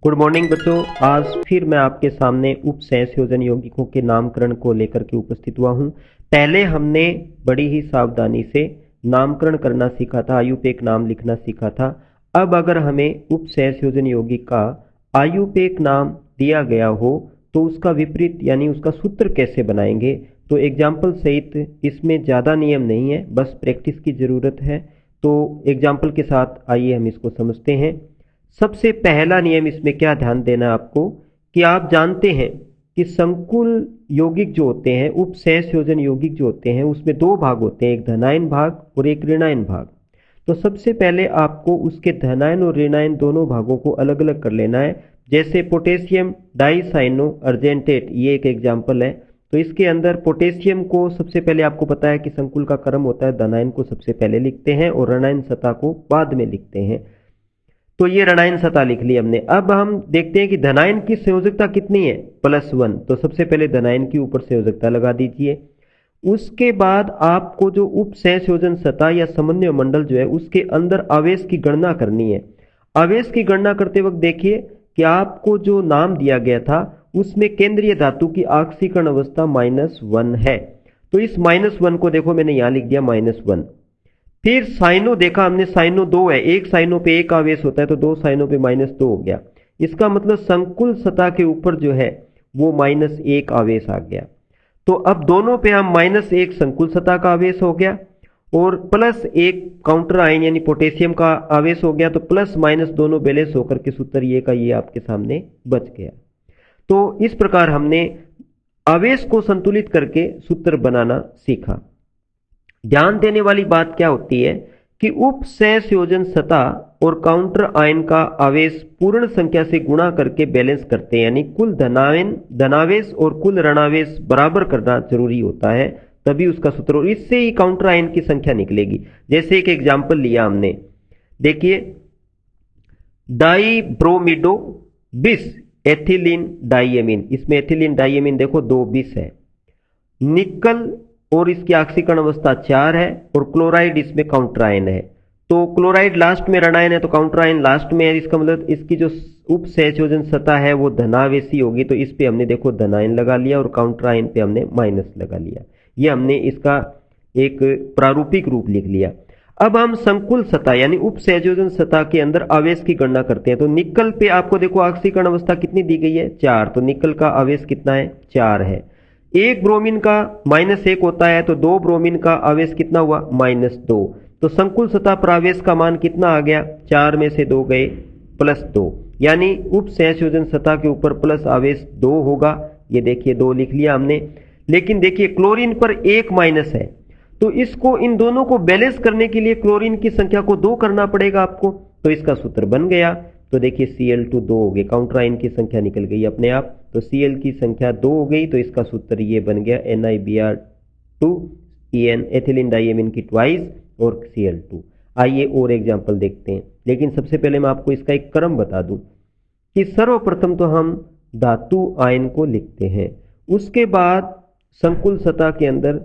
Good morning बच्चों। आज फिर मैं आपके सामने उप सहसंयोजन यौगिकों के नामकरण को लेकर के उपस्थित हुआ हूं। पहले हमने बड़ी ही सावधानी से नामकरण करना सीखा था, आयुपेक नाम लिखना सीखा था। अब अगर हमें उप सहसंयोजन यौगिक का आयुपेक नाम दिया गया हो तो उसका विपरीत यानी उसका सूत्र कैसे बनाएंगे, तो एग्जाम्पल सहित इसमें ज़्यादा नियम नहीं है, बस प्रैक्टिस की ज़रूरत है। तो एग्जाम्पल के साथ आइए हम इसको समझते हैं। सबसे पहला नियम इसमें क्या ध्यान देना है आपको कि आप जानते हैं कि संकुल यौगिक जो होते हैं, उप सहसंयोजन यौगिक जो होते हैं, उसमें दो भाग होते हैं, एक धनायन भाग और एक ऋणायन भाग। तो सबसे पहले आपको उसके धनायन और ऋणायन दोनों भागों को अलग अलग कर लेना है। जैसे पोटेशियम डाइसाइनो अर्जेंटेट, ये एक एग्जाम्पल है। तो इसके अंदर पोटेशियम को सबसे पहले आपको पता है कि संकुल का क्रम होता है, धनायन को सबसे पहले लिखते हैं और ऋणायन सतह को बाद में लिखते हैं। तो ये ऋणायन सतह लिख ली हमने। अब हम देखते हैं कि धनायन की संयोजकता कितनी है, +1। तो सबसे पहले धनायन की ऊपर संयोजकता लगा दीजिए। उसके बाद आपको जो उप सहसंयोजन सतह या समन्वय मंडल जो है उसके अंदर आवेश की गणना करनी है। आवेश की गणना करते वक्त देखिए कि आपको जो नाम दिया गया था उसमें केंद्रीय धातु की ऑक्सीकरण अवस्था -1 है। तो इस -1 को देखो मैंने यहां लिख दिया -1। फिर साइनो देखा हमने, साइनो 2 है, एक साइनो पे एक आवेश होता है तो दो साइनो पे -2 हो गया। इसका मतलब संकुल सतह के ऊपर जो है वो -1 आवेश आ गया। तो अब दोनों पे हम -1 संकुल सतह का आवेश हो गया और +1 काउंटर आयन यानी पोटेशियम का आवेश हो गया। तो प्लस माइनस दोनों बैलेंस होकर के सूत्र ये का ये आपके सामने बच गया। तो इस प्रकार हमने आवेश को संतुलित करके सूत्र बनाना सीखा। ध्यान देने वाली बात क्या होती है कि उप सहसंयोजन सतह और काउंटर आयन का आवेश पूर्ण संख्या से गुणा करके बैलेंस करते हैं, यानी कुल धनावेश और कुल ऋणावेश बराबर करना जरूरी होता है, तभी उसका सूत्र, और इससे ही काउंटर आयन की संख्या निकलेगी। जैसे एक एग्जाम्पल लिया हमने, देखिए डाइब्रोमिडो बिस एथिलीन डाइएमीन, इसमें एथिलीन डाइएमीन देखो 2 बिस है, निकल और इसकी ऑक्सीकरण अवस्था 4 है और क्लोराइड इसमें काउंटर आयन है। तो क्लोराइड लास्ट में ऋणायन है तो काउंटर आयन लास्ट में है। इसका मतलब इसकी जो उप सहसंयोजन सतह है वो धनावेशी होगी। तो इस पे हमने देखो धनायन लगा लिया और काउंटर आयन पे हमने माइनस लगा लिया। ये हमने इसका एक प्रारूपिक रूप लिख लिया। अब हम संकुल सतह यानी उप सहसंयोजन सतह के अंदर आवेश की गणना करते हैं। तो निकल पे आपको देखो ऑक्सीकरण अवस्था कितनी दी गई है, 4। तो निकल का आवेश कितना है, 4 है। एक ब्रोमीन का -1 होता है तो 2 ब्रोमीन का आवेश कितना हुआ, -2। तो संकुल सतह पर आवेश का मान कितना आ गया, 4 में से 2 गए +2, यानी उप सहसंयोजन सतह के ऊपर प्लस आवेश 2 होगा। ये देखिए 2 लिख लिया हमने। लेकिन देखिए क्लोरीन पर 1 माइनस है, तो इसको इन दोनों को बैलेंस करने के लिए क्लोरीन की संख्या को 2 करना पड़ेगा आपको। तो इसका सूत्र बन गया। तो देखिए Cl2 2 हो गए, काउंटर आयन की संख्या निकल गई अपने आप। तो Cl की संख्या 2 हो गई, तो इसका सूत्र ये बन गया NiBr2 En, एथिलीन डाइएमीन की ट्वाइस और Cl2। आइए और एग्जाम्पल देखते हैं, लेकिन सबसे पहले मैं आपको इसका एक क्रम बता दूं कि सर्वप्रथम तो हम धातु आयन को लिखते हैं, उसके बाद संकुल सतह के अंदर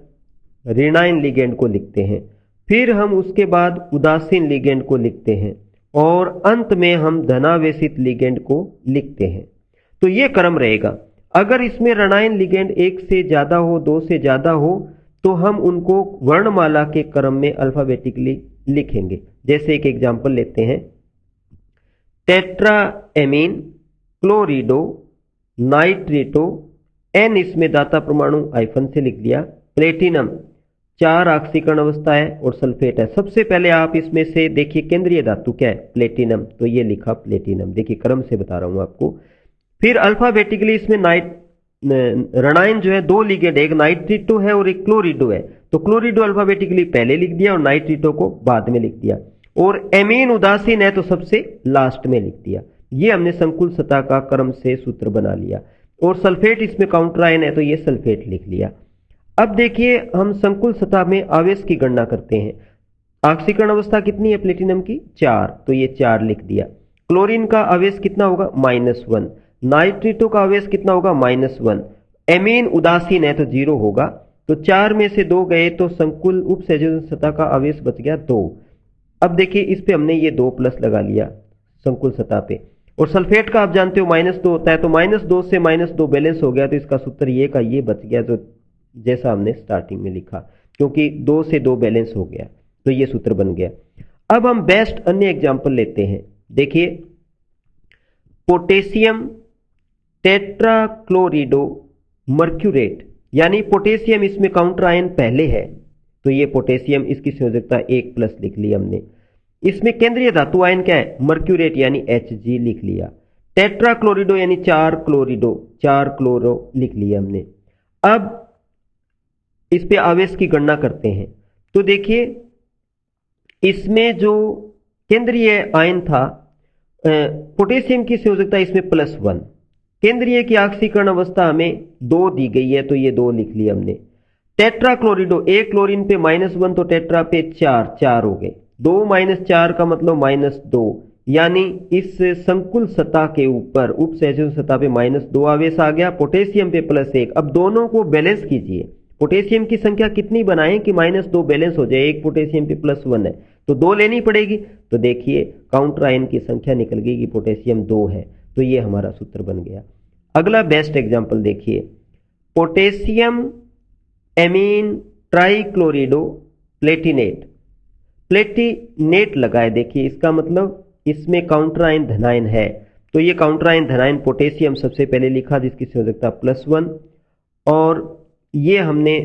ऋणायन लिगेंड को लिखते हैं, फिर हम उसके बाद उदासीन लिगेंड को लिखते हैं और अंत में हम धनावेशित लिगेंड को लिखते हैं। तो ये क्रम रहेगा। अगर इसमें ऋणायन लिगेंड 1 से ज्यादा हो, 2 से ज्यादा हो, तो हम उनको वर्णमाला के क्रम में अल्फाबेटिकली लिखेंगे। जैसे एक एग्जाम्पल लेते हैं, टेट्राएमीन, क्लोरिडो, नाइट्रिटो, N इसमें दाता परमाणु हाइफन से लिख दिया, प्लेटिनम 4 ऑक्सीकरण अवस्था है और सल्फेट है। सबसे पहले आप इसमें से देखिए केंद्रीय धातु क्या है, प्लेटिनम, तो ये लिखा प्लेटिनम। देखिए क्रम से बता रहा हूं आपको। फिर अल्फाबेटिकली इसमें ऋणायन जो है 2 लिगेंड, एक नाइट्रिटो है और एक क्लोरिडो है। तो क्लोरिडो अल्फाबेटिकली पहले लिख दिया और नाइट्रिटो को बाद में लिख दिया, और एमीन उदासीन है तो सबसे लास्ट में लिख दिया। ये हमने संकुल सतह का क्रम से सूत्र बना लिया। और सल्फेट इसमें काउंटर आयन है तो ये सल्फेट लिख लिया। अब देखिए हम संकुल सतह में आवेश की गणना करते हैं। ऑक्सीकरण अवस्था कितनी है प्लेटिनम की, 4, तो ये 4 लिख दिया। क्लोरीन का आवेश कितना होगा, -1। नाइट्रिटो का आवेश कितना होगा, -1। एमीन उदासीन है तो 0 होगा। तो 4 में से 2 गए तो संकुल उप सहसंयोजन सतह का आवेश बच गया 2। अब देखिए इस पे हमने ये 2 प्लस लगा लिया संकुल सतह पे। और सल्फेट का आप जानते हो -2 होता है, तो -2 से -2 बैलेंस हो गया, तो इसका सूत्र ये का ये बच गया, जो जैसा हमने स्टार्टिंग में लिखा, क्योंकि 2 से 2 बैलेंस हो गया, तो ये सूत्र बन गया। अब हम बेस्ट अन्य एग्जाम्पल लेते हैं। देखिए, पोटेशियम टेट्राक्लोरिडो मर्क्यूरेट, यानी पोटेशियम इसमें काउंटर आयन पहले है, तो ये पोटेशियम, इसकी संयोजकता 1+ लिख ली हमने। इसमें केंद्रीय धातु आयन क्या है? मर्क्यूरेट, यानी Hg लिख लिया। टेट्राक्लोरिडो यानी 4 क्लोरो लिख लिया हमने। अब इस पे आवेश की गणना करते हैं, तो देखिए इसमें जो केंद्रीय आयन था पोटेशियम की संयोजकता इसमें +1, केंद्रीय की ऑक्सीकरण अवस्था हमें 2 दी गई है, तो ये 2 लिख लिया हमने। टेट्राक्लोरिडो, एक क्लोरीन पे -1, तो टेट्रा पे 4 हो गए, 2 - 4 का मतलब -2, यानी इस संकुल सतह के ऊपर उप सैचुरेशन सतह पे -2 आवेश आ गया, पोटेशियम पे +1। अब दोनों को बैलेंस कीजिए, पोटेशियम की संख्या कितनी बनाएं कि -2 बैलेंस हो जाए? एक पोटेशियम पे +1 है, तो 2 लेनी पड़ेगी, तो देखिए काउंटर आयन की संख्या निकल गई कि पोटेशियम 2 है, तो ये हमारा सूत्र बन गया। अगला बेस्ट एग्जाम्पल देखिए, पोटेशियम एमीन ट्राइक्लोरिडो प्लेटिनेट, प्लेटिनेट लगाए, देखिए इसका मतलब इसमें काउंटर आयन धनायन है, तो ये काउंटर आयन धनायन पोटेशियम सबसे पहले लिखा, जिसकी संयोजकता +1, और ये हमने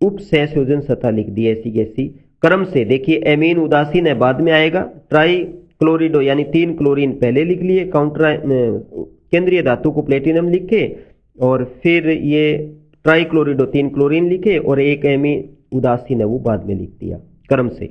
उप सहसंयोजन सतह लिख दी ऐसी कैसी क्रम से। देखिए एमीन उदासीन है, बाद में आएगा, ट्राइक्लोरिडो यानी 3 क्लोरीन पहले लिख लिए, काउंटर केंद्रीय धातु को प्लेटिनम लिखे, और फिर ये ट्राइक्लोरिडो 3 क्लोरीन लिखे, और एक एमीन उदासीन है वो बाद में लिख दिया क्रम से।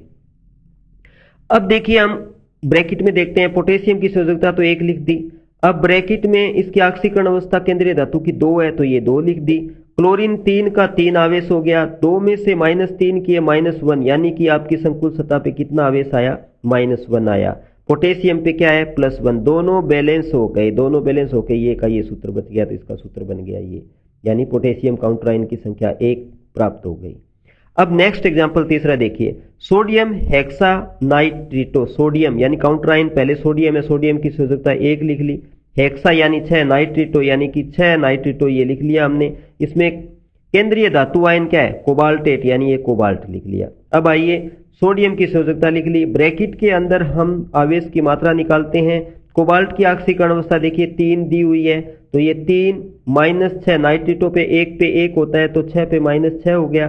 अब देखिए हम ब्रैकेट में देखते हैं, पोटेशियम की संयोजकता तो 1 लिख दी, अब ब्रैकेट में इसकी ऑक्सीकरण अवस्था केंद्रीय धातु की 2 है, तो ये 2 लिख दी। क्लोरीन 3 का 3 आवेश हो गया, 2 में से -3 किए -1, यानी कि आपकी संकुल सतह पे कितना आवेश आया? -1 आया। पोटेशियम पे क्या है? +1, दोनों बैलेंस हो गए, दोनों बैलेंस होके ये का ये सूत्र बच गया, तो इसका सूत्र बन गया ये, यानी पोटेशियम काउंटर आयन की संख्या 1 प्राप्त हो गई। अब नेक्स्ट एग्जांपल तीसरा देखिए, सोडियम हेक्सानाइट्रेटो, सोडियम यानी काउंटर आयन पहले सोडियम है, सोडियम की संयोजकता 1 लिख ली, हेक्सा यानी 6, नाइट्रेटो यानी कि 6 नाइट्रेटो ये लिख लिया हमने। इसमें केंद्रीय धातु आयन क्या है? कोबाल्टेट, यानी ये कोबाल्ट लिख लिया। अब आइए सोडियम की संयोजकता लिख ली, ब्रैकेट के अंदर हम आवेश की मात्रा निकालते हैं। कोबाल्ट की ऑक्सीकरण अवस्था देखिए 3 दी हुई है, तो ये 3 -6, नाइट्रेटो पे 1 पे 1 होता है, तो 6 पे -6 हो गया,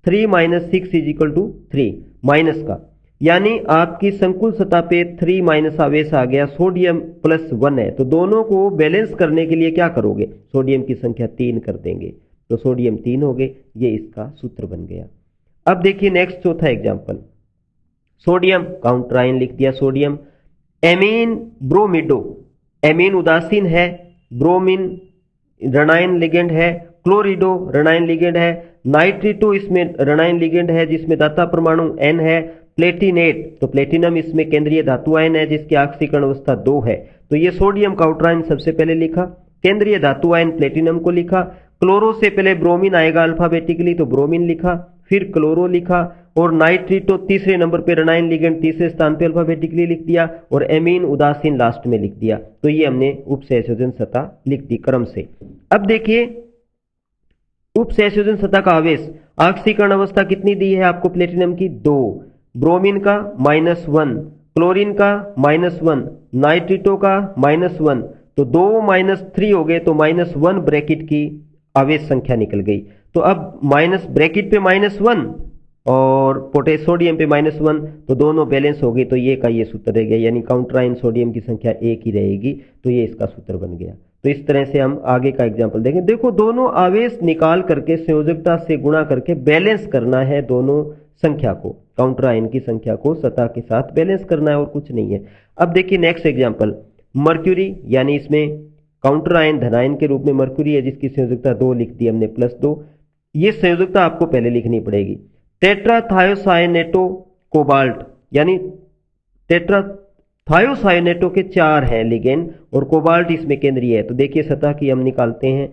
3 - 6 = 3 माइनस का, यानी आपकी संकुल सतह पे 3- आवेश आ गया, सोडियम +1 है, तो दोनों को बैलेंस करने के लिए क्या करोगे? सोडियम की संख्या 3 कर देंगे, तो सोडियम 3 हो गए, ये इसका सूत्र बन गया। अब देखिए नेक्स्ट चौथा एग्जांपल, सोडियम काउंटर आयन लिख दिया, सोडियम एमीन ब्रोमिडो, एमीन उदासीन है, ब्रोमीन ऋणायन लिगेंड है, क्लोरिडो ऋणायन लिगेंड है, नाइट्रेटो इसमें ऋणायन लिगेंड है जिसमें दाता परमाणु N है, प्लेटिनेट तो प्लेटिनम इसमें केंद्रीय धातु आयन है जिसकी ऑक्सीकरण अवस्था 2 है, तो ये सोडियम काउंटर आयन सबसे पहले लिखा, केंद्रीय धातु आयन प्लेटिनम को लिखा, क्लोरो से पहले ब्रोमीन आएगा अल्फाबेटिकली, तो ब्रोमीन लिखा, फिर क्लोरो लिखा, और नाइट्रेटो तीसरे नंबर पे ऋणायन लिगेंड तीसरे स्थान पे अल्फाबेटिकली लिख दिया, और एमीन उदासीन लास्ट में लिख दिया, तो ये हमने उप सहसंयोजन सतह लिख दी क्रम से। अब देखिए उप सहसंयोजन सतह का आवेश, ऑक्सीकरण अवस्था कितनी दी है आपको प्लेटिनम की? 2, ब्रोमीन का -1, क्लोरीन का -1, नाइट्रेटो का -1, तो 2 - 3 हो गए, तो -1 ब्रैकेट की आवेश संख्या निकल गई। तो अब माइनस ब्रैकेट पे -1 और पोटेशियम पे -1, तो दोनों बैलेंस हो गई, तो ये का ये सूत्र रह गया, यानी काउंटर आयन सोडियम की संख्या 1 ही रहेगी, तो ये इसका सूत्र बन गया। तो इस तरह से हम आगे का एग्जाम्पल देखें। देखो दोनों आवेश निकाल करके संयोजकता से गुणा करके बैलेंस करना है, दोनों संख्या को, काउंटर आयन की संख्या को सतह के साथ बैलेंस करना है और कुछ नहीं है। अब देखिए नेक्स्ट एग्जाम्पल, मर्क्यूरी, यानी इसमें काउंटर आयन धनायन के रूप में मर्क्यूरी है जिसकी संयोजकता 2 लिख दी हमने +2, ये संयोजकता आपको पहले लिखनी पड़ेगी। टेट्राथायोसायनेटो कोबाल्ट, यानी टेट्राथायोसायनेटो के 4 हैं लिगेंड और कोबाल्ट इसमें केंद्रीय है, तो देखिए सतह की हम निकालते हैं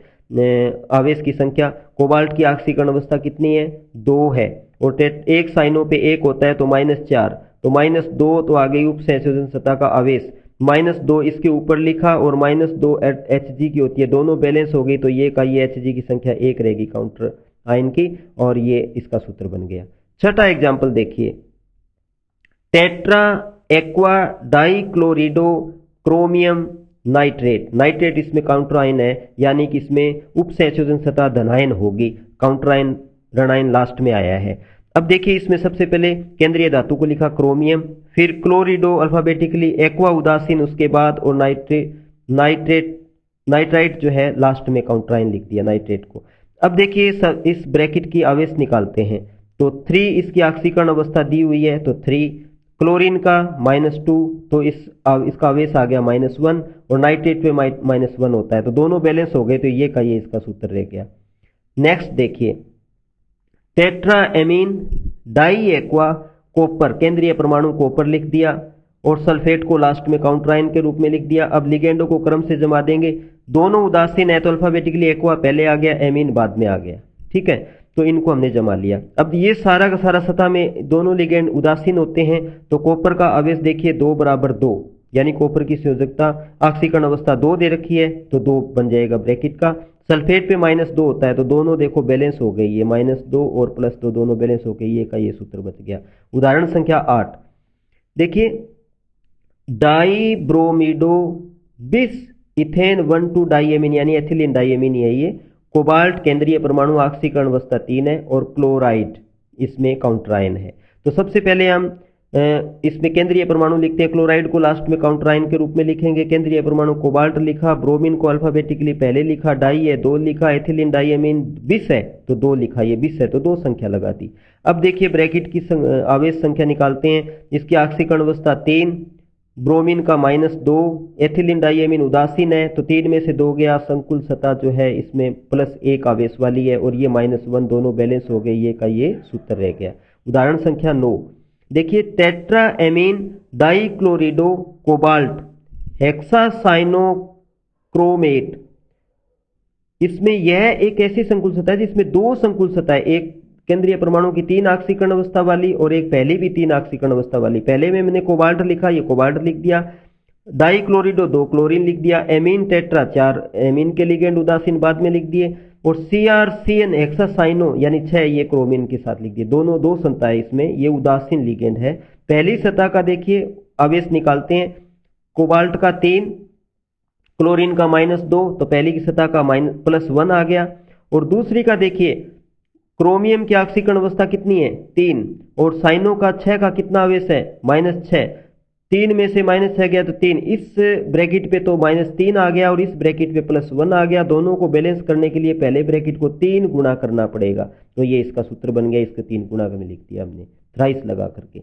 आवेश की संख्या, कोबाल्ट की ऑक्सीकरण अवस्था कितनी है? 2 है, और एक साइनों पे 1 होता है, तो -4, तो -2 तो आ गई उप सहसंयोजन सतह का आवेश, -2 इसके ऊपर लिखा और -2 Hg की होती है, दोनों बैलेंस हो गई तो ये का ये Hg की संख्या 1 रहेगी काउंटर आयन की, और ये इसका सूत्र बन गया। छठा एग्जाम्पल देखिए, tetra aqua डाइक्लोरिडो chromium nitrate. Nitrate इसमें काउंटर आयन है, यानी कि इसमें उपसंयोजन सतह धनायन होगी, काउंटर आयन ऋणायन लास्ट में आया है। अब देखिए इसमें सबसे पहले केंद्रीय धातु को लिखा क्रोमियम, फिर क्लोरिडो अल्फाबेटिकली, एक्वा उदासीन उसके बाद, और नाइट्राइट जो है लास्ट में काउंटर आयन लिख दिया नाइट्रेट को। अब देखिए इस ब्रैकेट की आवेश निकालते हैं, तो 3 इसकी ऑक्सीकरण अवस्था दी हुई है, तो 3 क्लोरीन का -2, तो इसका आवेश आ गया -1, और नाइट्रेट पे -1 होता है, तो दोनों बैलेंस हो गए, तो ये का ये इसका सूत्र रह गया। नेक्स्ट देखिए, tetra amine di aqua copper, केंद्रीय परमाणु कॉपर लिख दिया, और सल्फेट को लास्ट में काउंटर आयन के रूप में लिख दिया। अब लिगेंडों को क्रम से जमा देंगे, दोनों उदासीन है तो अल्फाबेटिकली एक्वा पहले आ गया, एमीन बाद में आ गया, ठीक है, तो इनको हमने जमा लिया। अब ये सारा का सारा सतह में दोनों लिगेंड उदासीन होते हैं, तो कॉपर का आवेश देखिए 2 बराबर 2, यानी कॉपर की संयोजकता ऑक्सीकरण अवस्था 2 दे रखी है, तो 2 बन जाएगा ब्रैकेट का। सल्फेट पे -2 होता है, तो दोनों देखो बैलेंस हो गई, ये -2 और +2 दोनों बैलेंस हो गई, ये का ये सूत्र बच गया। उदाहरण संख्या 8 देखिए, डाई ब्रोमीडो बिस इथेन 1,2 डाइएमीन, यानी एथिलीन डाइएमीन है ये। कोबाल्ट केंद्रीय परमाणु ऑक्सीकरण अवस्था 3 है, और क्लोराइड इसमें काउंटर आयन है। तो सबसे पहले हम इसमें केंद्रीय परमाणु लिखते हैं, क्लोराइड को लास्ट में काउंटर आयन के रूप में लिखेंगे। केंद्रीय परमाणु कोबाल्ट लिखा, ब्रोमीन को अल्फाबेटिकली पहले लिखा, डाई है 2 लिखा, एथिलीन डाइएमीन बिस है तो 2 लिखा, ये बिस है तो 2 संख्या लगा दी। अब देखिए ब्रैकेट की आवेश संख्या निकालते हैं, इसकी ऑक्सीकरण अवस्था 3, ब्रोमीन का -2, एथिलीन डाइएमीन उदासीन है तो 3 में से 2 गया, संकुल सतह जो है इसमें +1 आवेश वाली है, और ये -1 दोनों बैलेंस हो गए, ये का ये सूत्र रह गया। उदाहरण संख्या 9 देखिए, टेट्रा एमीन डाइक्लोरिडो कोबाल्ट हेक्सासाइनोक्रोमेट, इसमें यह एक ऐसी संकुल सतह है जिसमें 2 संकुल सतह है, एक केंद्रीय परमाणु की 3 ऑक्सीकरण अवस्था वाली और एक पहले भी 3 ऑक्सीकरण अवस्था वाली। पहले में मैंने कोबाल्ट लिखा, ये कोबाल्ट लिख दिया, डाइक्लोरिडो 2 क्लोरीन लिख दिया, एमीन टेट्रा 4 एमीन के लिगेंड उदासीन बाद में लिख दिए, और CrCN हेक्सासाइनो यानी 6 ये क्रोमीन के साथ लिख दिए। दोनों 2 सतह है इसमें, ये उदासीन लिगेंड है। पहली सतह का देखिए आवेश निकालते हैं, कोबाल्ट का 3, क्लोरीन का -2, तो पहली की सतह का +1 आ गया। और दूसरी का देखिए, क्रोमियम की ऑक्सीकरण अवस्था कितनी है 3, और साइनो का 6 का कितना आवेश है -6, 3 में से -6 गया तो 3, इस ब्रैकेट पे तो -3 आ गया और इस ब्रैकेट पे +1 आ गया। दोनों को बैलेंस करने के लिए पहले ब्रैकेट को 3 गुणा करना पड़ेगा, तो ये इसका सूत्र बन गया, इसका 3 गुणा में लिख दिया हमने थ्राइस लगा करके।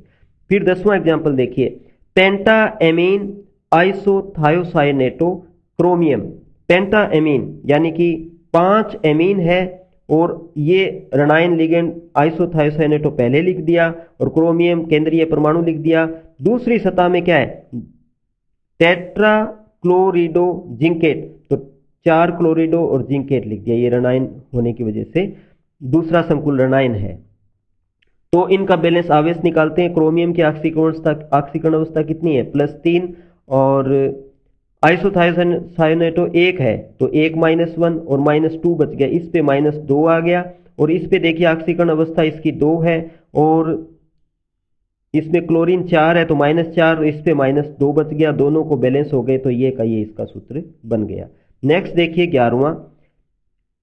फिर 10वां एग्जाम्पल देखिए, पेंटा एमीन आइसोथायोसाइनेटो क्रोमियम, पेंटा एमीन यानी कि 5 एमीन है, और ये ऋणायन लिगेंड आइसोथायोसाइनेटो पहले लिख दिया, और क्रोमियम केंद्रीय परमाणु लिख दिया। दूसरी सतह में क्या है, टेट्रा क्लोरिडो जिंकेट, तो 4 क्लोरिडो और जिंकेट लिख दिया, ये ऋणायन होने की वजह से दूसरा संकुल ऋणायन है। तो इनका बैलेंस आवेश निकालते हैं, क्रोमियम की ऑक्सीकरण अवस्था कितनी है +3, और आइसोथायोसाइनेटो 1 है तो 1 -1 और -2 बच गया, इस पे -2 आ गया, और इस पे देखिए ऑक्सीकरण अवस्था इसकी 2 है, और इसमें क्लोरीन 4 है तो -4, इस पे -2 बच गया, दोनों को बैलेंस हो गए, तो ये का ये इसका सूत्र बन गया। नेक्स्ट देखिए 11वां,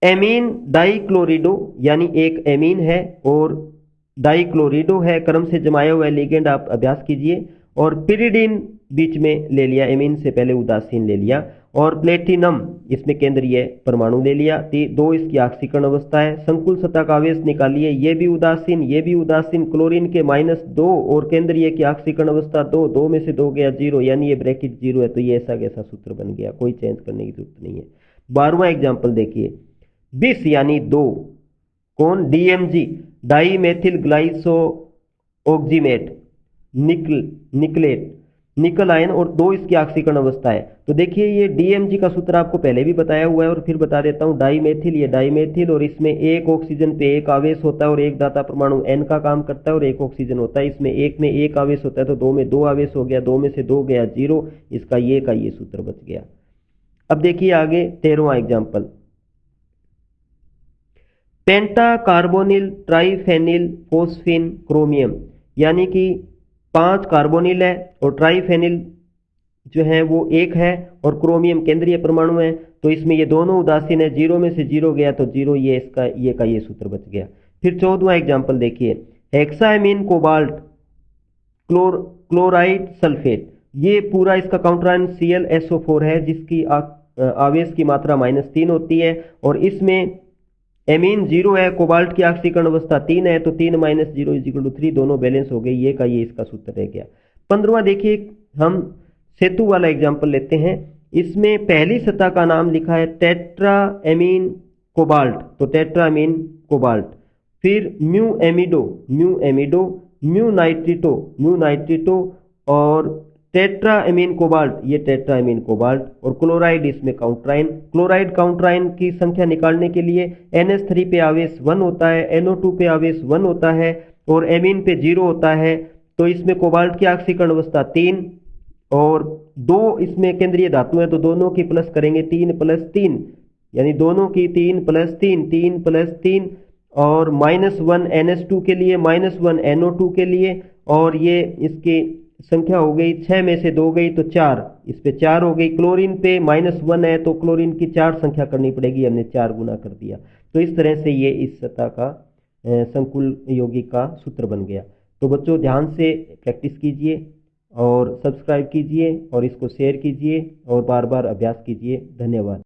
एमीन डाइक्लोरिडो, यानी एक एमीन है और डाइक्लोरिडो है, क्रम से जमाया हुआ लिगेंड आप अभ्यास कीजिए, और पिरिडीन बीच में ले लिया, एमीन से पहले उदासीन ले लिया, और प्लेटिनम इसमें केंद्रीय परमाणु ले लिया, 2 इसकी ऑक्सीकरण अवस्था है। संकुल सतह का आवेश निकालिए, ये भी उदासीन ये भी उदासीन, क्लोरीन के -2 और केंद्रीय की ऑक्सीकरण अवस्था 2, 2 में से 2 गया 0, यानी ये ब्रैकेट 0 है, तो ये ऐसा कैसा सूत्र बन गया, कोई चेंज करने की जरूरत नहीं है। 12वां एग्जाम्पल देखिए, बिस यानी 2, कौन DMG डाई मेथिल ग्लाइसो ऑक्जीमेट निकलेट, निकल आयन और 2 इसकी ऑक्सीकरण अवस्था है। तो देखिए ये DMG का सूत्र आपको पहले भी बताया हुआ है और फिर बता देता हूँ। डाईमेथिल, ये डाईमेथिल, और इसमें एक ऑक्सीजन पे एक आवेश होता है और एक दाता परमाणु N का काम करता है और एक ऑक्सीजन होता है। इसमें एक में एक आवेश होता है तो 2 में 2 आवेश हो गया, 2 में से 2 गया 0, इसका ये सूत्र बच गया। अब देखिए आगे 13वां एग्जाम्पल, पेंटा कार्बोनिल ट्राइफेनिल फोस्फिन क्रोमियम, यानी कि 5 कार्बोनिल है और ट्राइफेनिल जो है वो 1 है और क्रोमियम केंद्रीय परमाणु है। तो इसमें ये दोनों उदासीन है, 0 में से 0 गया तो 0, ये इसका ये सूत्र बच गया। फिर 14वां एग्जाम्पल देखिए, हेक्सामीन कोबाल्ट क्लोराइड सल्फेट, ये पूरा इसका काउंटर आयन ClSO4 है जिसकी आवेश की मात्रा -3 होती है और इसमें एमीन 0 है, कोबाल्ट की ऑक्सीकरण अवस्था 3 है, तो 3 - 0 = 3, दोनों बैलेंस हो गए, ये इसका सूत्र रह गया। 15वां देखिए, हम सेतु वाला एग्जाम्पल लेते हैं। इसमें पहली सतह का नाम लिखा है टेट्रा एमीन कोबाल्ट, तो टेट्रा एमीन कोबाल्ट, फिर म्यू एमिडो, म्यू नाइट्रिटो और टेट्रा एमीन कोबाल्ट, ये टेट्रा एमीन कोबाल्ट, और क्लोराइड इसमें काउंटराइन। क्लोराइड काउंटराइन की संख्या निकालने के लिए NH3 पे आवेश 1 होता है, NO2 पे आवेश 1 होता है और एमीन पे 0 होता है। तो इसमें कोबाल्ट की ऑक्सीकरण अवस्था 3 और 2 इसमें केंद्रीय धातु है तो दोनों की प्लस करेंगे, 3 + 3, यानी दोनों की 3 + 3, 3 + 3, और -1 NH2 के लिए, -1 NO2 के लिए, और ये इसकी संख्या हो गई, 6 में से 2 गई तो 4, इस पे 4 हो गई। क्लोरीन पे -1 है तो क्लोरीन की 4 संख्या करनी पड़ेगी, हमने 4 गुना कर दिया। तो इस तरह से ये इस सतह का संकुल यौगिक का सूत्र बन गया। तो बच्चों ध्यान से प्रैक्टिस कीजिए और सब्सक्राइब कीजिए और इसको शेयर कीजिए और बार बार अभ्यास कीजिए। धन्यवाद।